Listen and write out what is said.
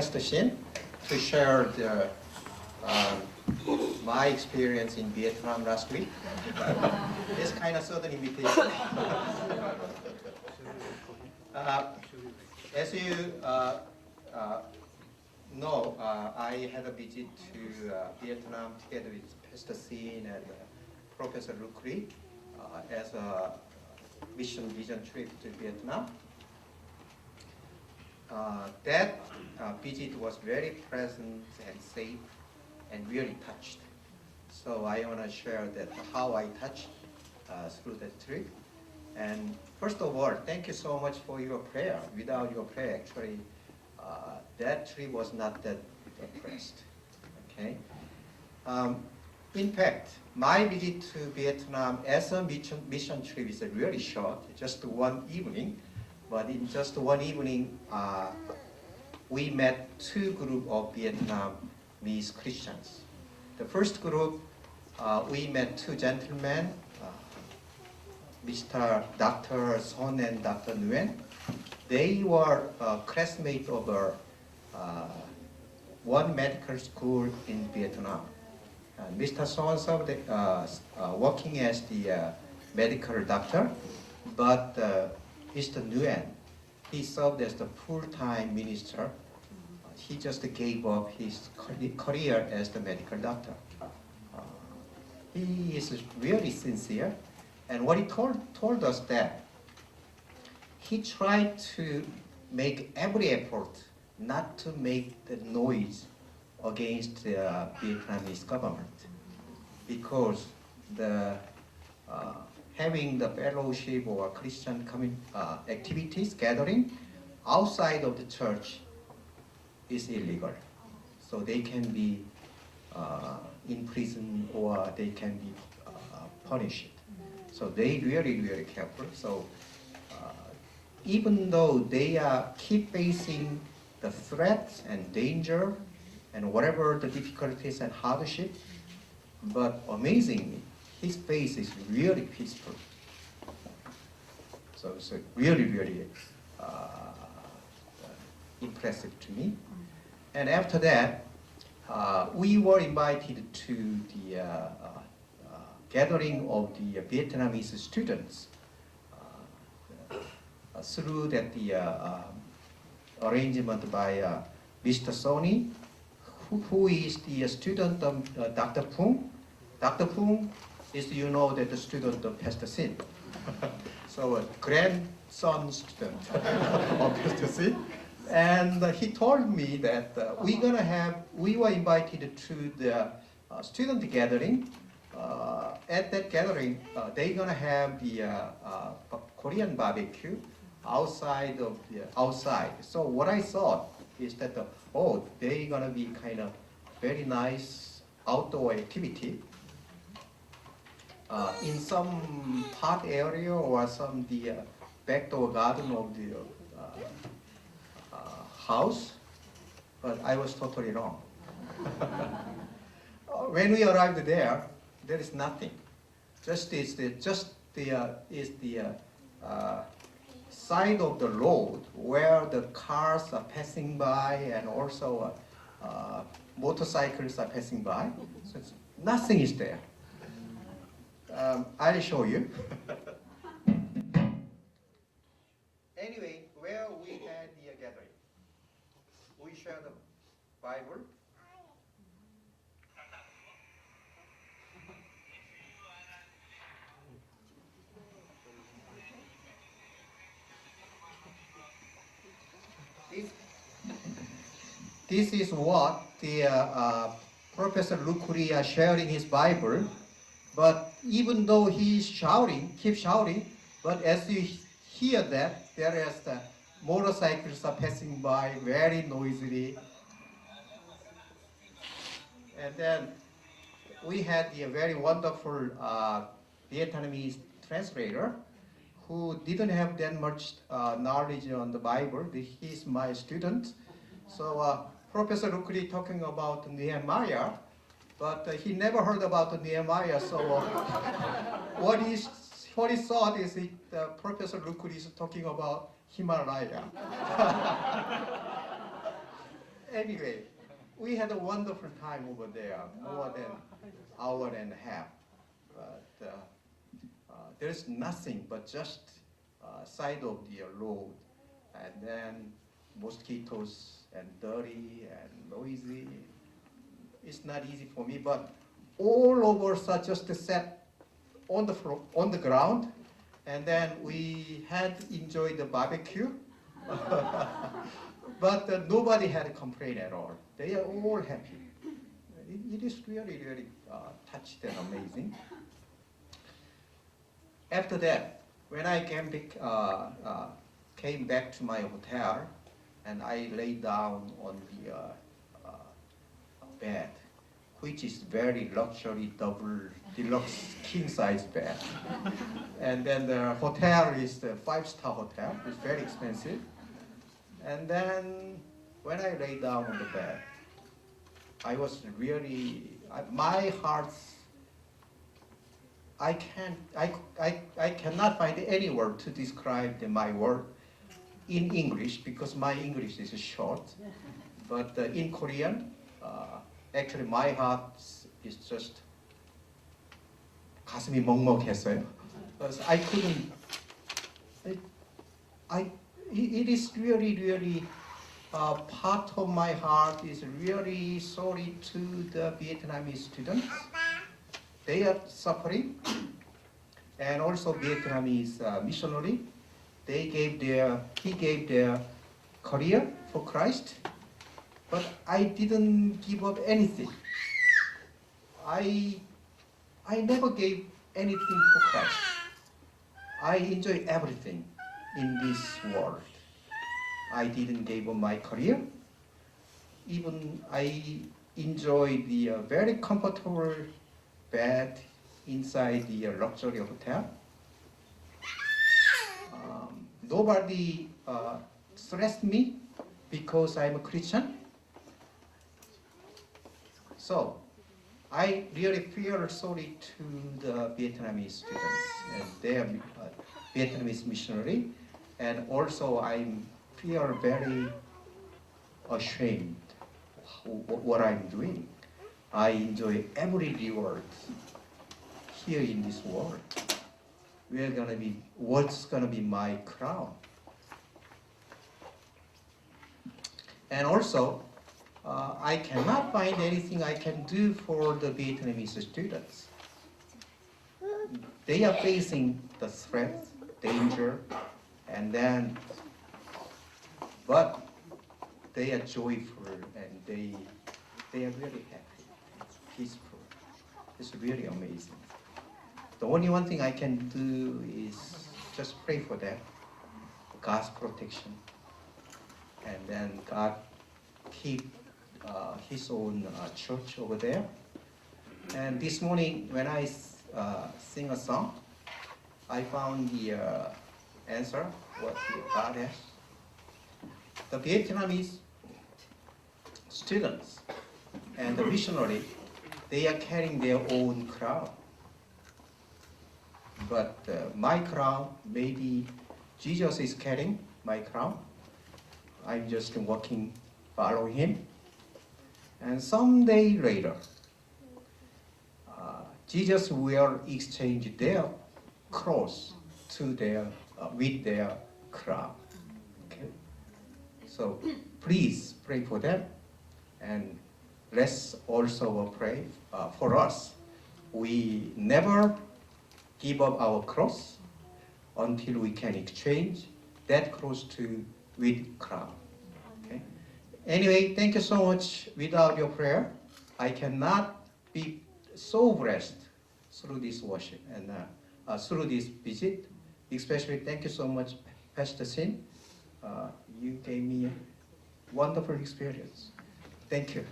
Pastor Shin to share my experience in Vietnam last week. It's kind of sudden invitation. As you know, I had a visit to Vietnam together with Pastor Sin and Professor Luc Lee as a mission vision trip to Vietnam. That visit was very pleasant and safe and really touched. So I want to share that how I touched through that trip. And first of all, thank you so much for your prayer. Without your prayer, actually, that trip was not that impressed. Okay. In fact, my visit to Vietnam as a mission trip is really short, just one evening. But in just one evening, we met two groups of Vietnamese Christians. The first group, we met two gentlemen, Mr. Dr. Son and Dr. Nguyen. They were classmates of one medical school in Vietnam. Mr. Son served working as the medical doctor, but Mr. Nguyen, he served as the full-time minister. He just gave up his career as the medical doctor. He is really sincere, and what he told us that he tried to make every effort not to make the noise against the Vietnamese government, because the having the fellowship or Christian activities gathering outside of the church is illegal. So they can be in prison or they can be punished. So they really careful. So even though they keep facing the threats and danger and whatever the difficulties and hardship, but amazingly, his face is really peaceful. So it's really impressive to me. And after that, we were invited to the gathering of the Vietnamese students through that the arrangement by Mr. Sony, who is the student of Dr. Pung. Dr. Pung is, you know, that the student of Pastor Sin. So a grandson student of Pastor Sin. And he told me that we were invited to the student gathering. At that gathering, they're gonna have the Korean barbecue outside. So what I thought is that, they're gonna be kind of very nice outdoor activity. In some park area or some the backdoor garden of the house, but I was totally wrong. When we arrived there is nothing. Just the side of the road where the cars are passing by and also motorcycles are passing by. So nothing is there. I'll show you. Anyway, where we had the gathering, we share the Bible. This is what the Professor Luc Lee is sharing his Bible. But even though he's keep shouting, but as you hear that, there is the motorcycles are passing by very noisily. And then we had a very wonderful Vietnamese translator who didn't have that much knowledge on the Bible. He's my student. So Professor Luc Lee talking about Nehemiah, but he never heard about Nehemiah. So what he thought is Professor Luc Lee is talking about Himalaya. Anyway, we had a wonderful time over there, more than hour and a half. But there's nothing but just side of the road, and then mosquitoes and dirty and noisy. It's not easy for me, but all of us are just sat on the floor, on the ground, and then we had enjoyed the barbecue. But nobody had a complaint at all. They are all happy. It is really, really touched and amazing. After that, when I came back to my hotel, and I lay down on the bed, which is very luxury double deluxe king size bed. And then the hotel is the 5-star hotel. It's very expensive. And then when I lay down on the bed, I was really, my heart, I cannot find any word to describe my word in English because my English is short. But in Korean, actually my heart is just 가슴이 먹먹했어요. Because I couldn't. It is really, really part of my heart is really sorry to the Vietnamese students. They are suffering, and also Vietnamese missionary. He gave their career for Christ, but I didn't give up anything. I never gave anything for Christ. I enjoy everything in this world. I didn't give up my career. Even I enjoy the very comfortable bed inside the luxury hotel. Nobody stressed me because I'm a Christian. So I really feel sorry to the Vietnamese students and their Vietnamese missionary, and also I feel very ashamed of what I'm doing. I enjoy every reward here in this world. What's gonna be my crown? And also, I cannot find anything I can do for the Vietnamese students. They are facing the threat, danger, and then, but they are joyful and they are really happy, peaceful. It's really amazing. The only one thing I can do is just pray for them, God's protection, and then God keep His own church over there. And this morning when I sing a song, I found the answer, what God has. The Vietnamese students and the missionary, they are carrying their own crown. But my crown, maybe Jesus is carrying my crown. I'm just walking, following Him. And someday later, Jesus will exchange their cross to with their crown. Okay? So please pray for them, and let's also pray for us. We never give up our cross until we can exchange that cross with crown. Okay? Anyway, thank you so much. Without your prayer, I cannot be so blessed through this worship and through this visit. Especially, thank you so much, Pastor Sin. You gave me a wonderful experience. Thank you.